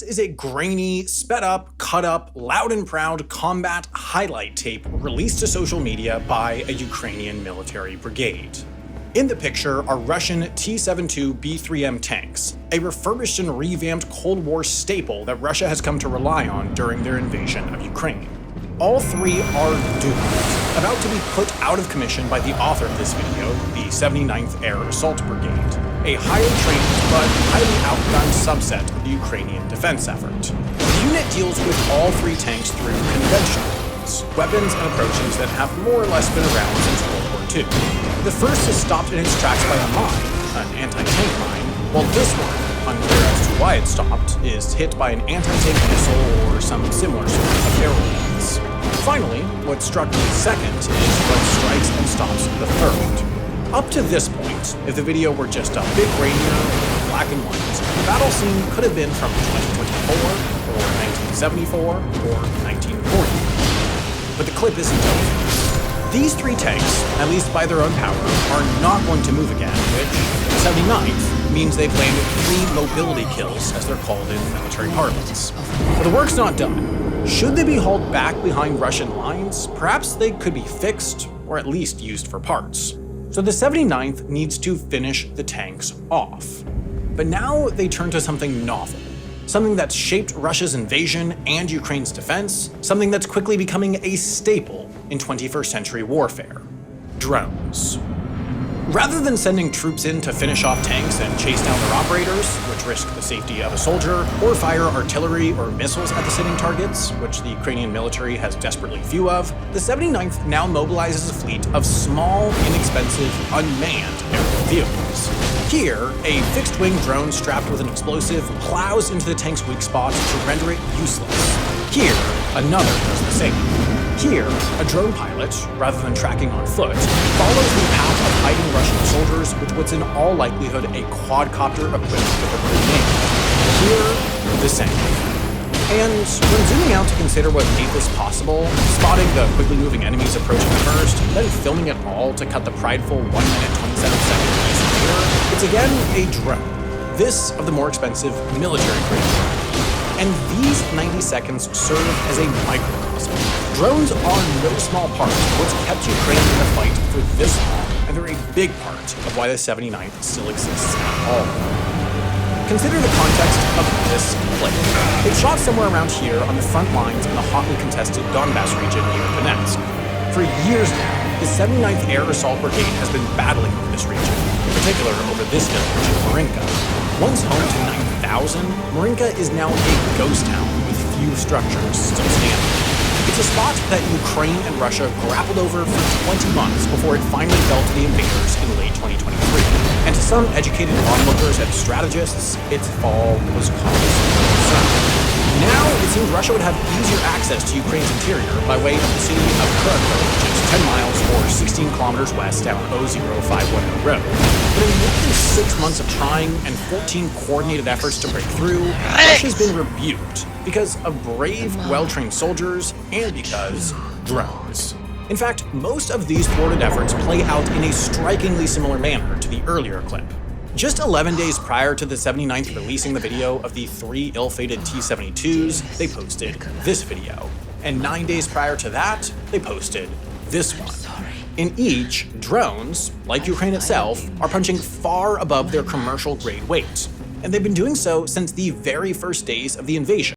is a grainy, sped up, cut up, loud and proud combat highlight tape released to social media by a Ukrainian military brigade. In the picture are Russian T-72B3M tanks, a refurbished and revamped Cold War staple that Russia has come to rely on during their invasion of Ukraine. All three are doomed, about to be put out of commission by the author of this video, the 79th Air Assault Brigade, a highly trained but highly outgunned subset of the Ukrainian defense effort. The unit deals with all three tanks through conventional means, weapons and approaches that have more or less been around since World War II. The first is stopped in its tracks by a mine, an anti-tank mine, while this one, unclear as to why it stopped, is hit by an anti-tank missile or some similar sort of barrel means. Finally, what struck me second is what strikes and stops the third. Up to this point, if the video were just a bit grainier, black and white, the battle scene could have been from 2024, or 1974, or 1940. But the clip isn't over. These three tanks, at least by their own power, are not going to move again, which, 79th, means they've landed 3 mobility kills, as they're called in military parlance. But the work's not done. Should they be hauled back behind Russian lines, perhaps they could be fixed, or at least used for parts. So the 79th needs to finish the tanks off. But now they turn to something novel. Something that's shaped Russia's invasion and Ukraine's defense, something that's quickly becoming a staple in 21st century warfare: drones. Rather than sending troops in to finish off tanks and chase down their operators, which risk the safety of a soldier, or fire artillery or missiles at the sitting targets, which the Ukrainian military has desperately few of, the 79th now mobilizes a fleet of small, inexpensive, unmanned aerial vehicles. Here, a fixed-wing drone strapped with an explosive plows into the tank's weak spots to render it useless. Here, another does the same. Here, a drone pilot, rather than tracking on foot, follows the path of hiding Russian soldiers with what's in all likelihood a quadcopter equipped with a grenade. Here, the same. And when zooming out to consider what made this possible, spotting the quickly moving enemies approaching first, then filming it all to cut the prideful 1 minute 27-second piece later, it's again a drone. This of the more expensive military-grade drone. And these 90 seconds serve as a microcosm. Drones are no small part of what's kept Ukraine in the fight for this long, and they're a big part of why the 79th still exists at all. Consider the context of this clip. It's shot somewhere around here on the front lines in the hotly contested Donbass region near Donetsk. For years now, the 79th Air Assault Brigade has been battling over this region, in particular over this village, Marinka. Once home to 9,000, Marinka is now a ghost town with few structures still standing. It's a spot that Ukraine and Russia grappled over for 20 months before it finally fell to the invaders in late 2023. And to some educated onlookers and strategists, its fall was cause for concern. Now, it seems Russia would have easier access to Ukraine's interior by way of the city of Kharkiv, which is 10 miles or 16 kilometers west down 00510 road. But in more than 6 months of trying and 14 coordinated efforts to break through, Russia's been rebuked because of brave, well-trained soldiers and because drones. In fact, most of these thwarted efforts play out in a strikingly similar manner to the earlier clip. Just 11 days prior to the 79th releasing the video of the 3 ill-fated T-72s, they posted this video. And 9 days prior to that, they posted this one. In each, drones, like Ukraine itself, are punching far above their commercial-grade weight. And they've been doing so since the very first days of the invasion.